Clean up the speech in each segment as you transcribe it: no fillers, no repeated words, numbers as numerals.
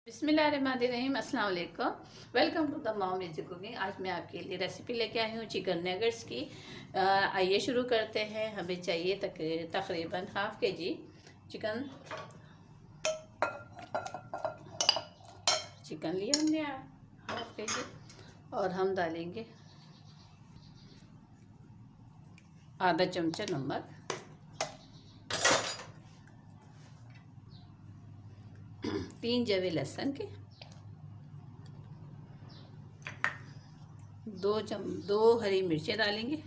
बिस्मिल्लाहिर्रहमानिर्रहीम, अस्सलाम वालेकुम। Welcome to the mom easy cooking. आज मैं आपके लिए रेसिपी लेके आई हूँ चिकन नगेट्स की। आइए शुरू करते हैं। हमें चाहिए तकरीबन हाफ के जी चिकन लिया हमने हाफ के जी, और हम डालेंगे आधा चमचा नमक, 3 जवे लहसुन के, 2 हरी मिर्चें डालेंगे,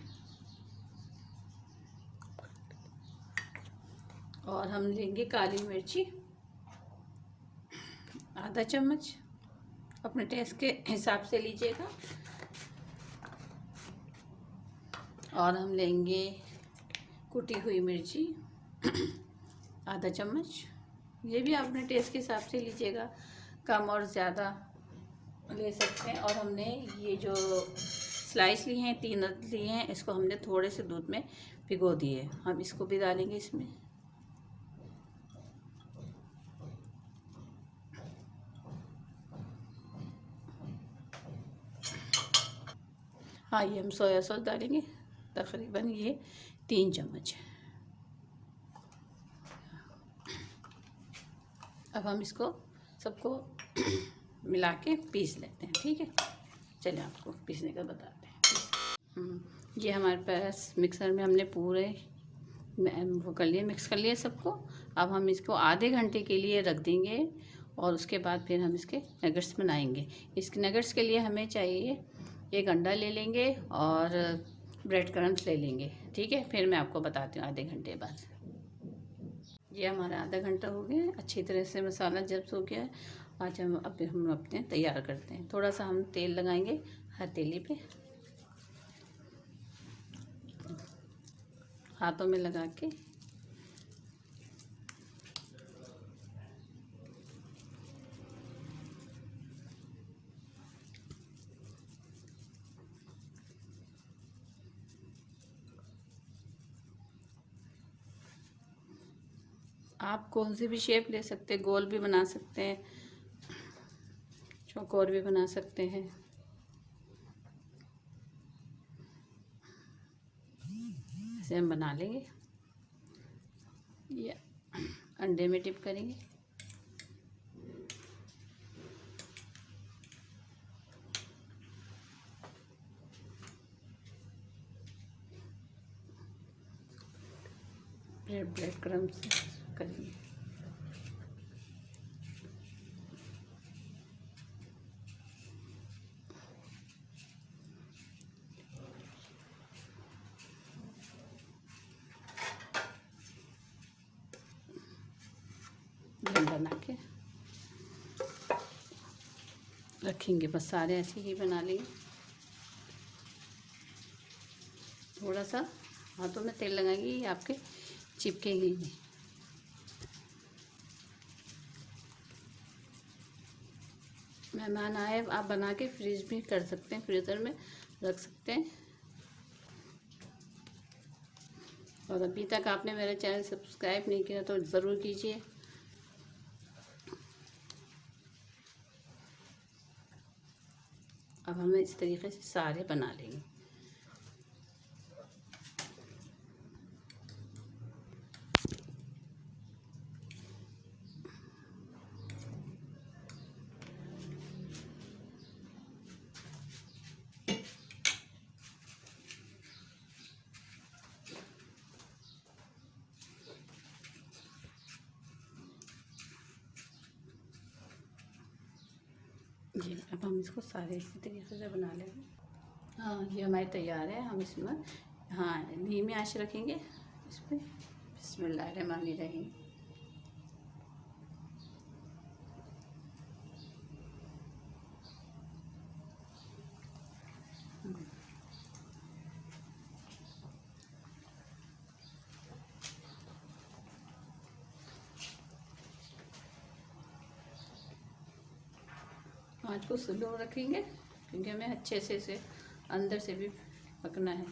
और हम लेंगे काली मिर्ची आधा चम्मच, अपने टेस्ट के हिसाब से लीजिएगा। और हम लेंगे कुटी हुई मिर्ची आधा चम्मच, ये भी अपने टेस्ट के हिसाब से लीजिएगा, कम और ज़्यादा ले सकते हैं। और हमने ये जो स्लाइस लिए हैं, 3 लिए हैं, इसको हमने थोड़े से दूध में भिगो दिए। हम इसको भी डालेंगे इसमें। हाँ, ये हम सोया सॉस डालेंगे, तकरीबन ये 3 चम्मच। अब हम इसको सबको मिला के पीस लेते हैं, ठीक है। चलिए आपको पीसने का बताते हैं। ये हमारे पास मिक्सर में हमने पूरे वो कर लिए, मिक्स कर लिए सबको। अब हम इसको आधे घंटे के लिए रख देंगे, और उसके बाद फिर हम इसके नगेट्स बनाएंगे। इसके नगेट्स के लिए हमें चाहिए 1 अंडा ले लेंगे और ब्रेड क्रम्स ले लेंगे, ठीक है। फिर मैं आपको बताती हूँ आधे घंटे बाद। ये हमारा आधा घंटा हो गया है, अच्छी तरह से मसाला जब हो गया है। आज हम अपने तैयार करते हैं। थोड़ा सा हम तेल लगाएंगे हथेली पे, हाथों में लगा के आप कौन सी भी शेप ले सकते हैं, गोल भी बना सकते हैं, चौकोर भी बना सकते हैं। ऐसे हम बना लेंगे। ये अंडे में डिप करेंगे, ब्रेड क्रम्स करेंगे। बना के रखेंगे, बस सारे ऐसे ही बना लेंगे। थोड़ा सा हाथों में तेल लगाएंगे, ये आपके चिपकेंगे नहीं। मेहमान आए, आप बना के फ्रीज भी कर सकते हैं, फ्रीज़र में रख सकते हैं। और अभी तक आपने मेरा चैनल सब्सक्राइब नहीं किया तो ज़रूर कीजिए। अब हमें इस तरीके से सारे बना लेंगे। जी, अब हम इसको सारे इसी तरीके से बना लेंगे। हाँ, ये हमारे तैयार है। हम इसमें धीमी आंच रखेंगे इस पर। बिस्मिल्लाहिर्रहमानिर्रहीम। आँच को स्लो रखेंगे, क्योंकि हमें अच्छे से इसे अंदर से भी पकना है।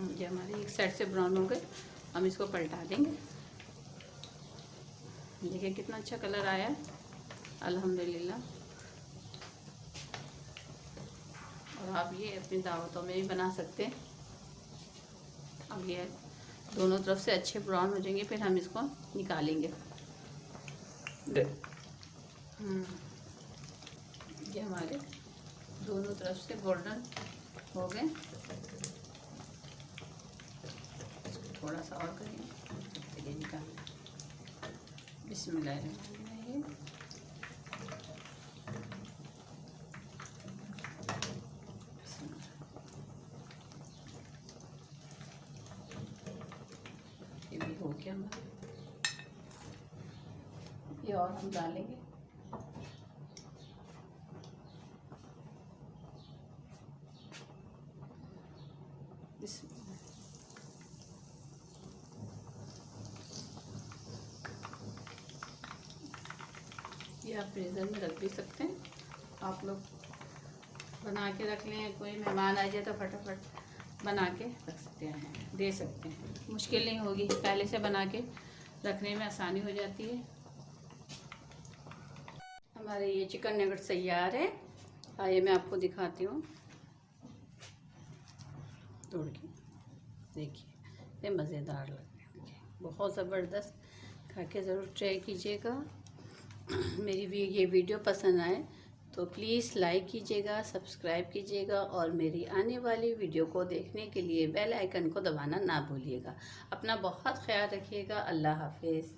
ये हमारे एक साइड से ब्राउन हो गए, हम इसको पलटा देंगे। देखिए कितना अच्छा कलर आया है अल्हम्दुलिल्लाह। और आप ये अपनी दावतों में भी बना सकते हैं। अब ये दोनों तरफ से अच्छे ब्राउन हो जाएंगे, फिर हम इसको निकालेंगे। ये हमारे दोनों तरफ से गोल्डन हो गए। थोड़ा सा और करेंगे, ये निकालें। बिस्मिल्लाहिर्रहमानिर्रहीम। ये भी हो गया हमारा। ये और हम डालेंगे। ये आप फ्रीज़र में रख भी सकते हैं। आप लोग बना के रख लें, कोई मेहमान आ जाए तो फटाफट बना के रख सकते हैं, दे सकते हैं। मुश्किल नहीं होगी, पहले से बना के रखने में आसानी हो जाती है। हमारे ये चिकन नगेट्स तैयार है। आइए मैं आपको दिखाती हूँ तोड़ के। देखिए ये मज़ेदार लग रहे हैं, देखिए बहुत ज़बरदस्त। खा के ज़रूर ट्राई कीजिएगा। मेरी भी ये वीडियो पसंद आए तो प्लीज़ लाइक कीजिएगा, सब्सक्राइब कीजिएगा और मेरी आने वाली वीडियो को देखने के लिए बेल आइकन को दबाना ना भूलिएगा। अपना बहुत ख्याल रखिएगा। अल्लाह हाफिज़।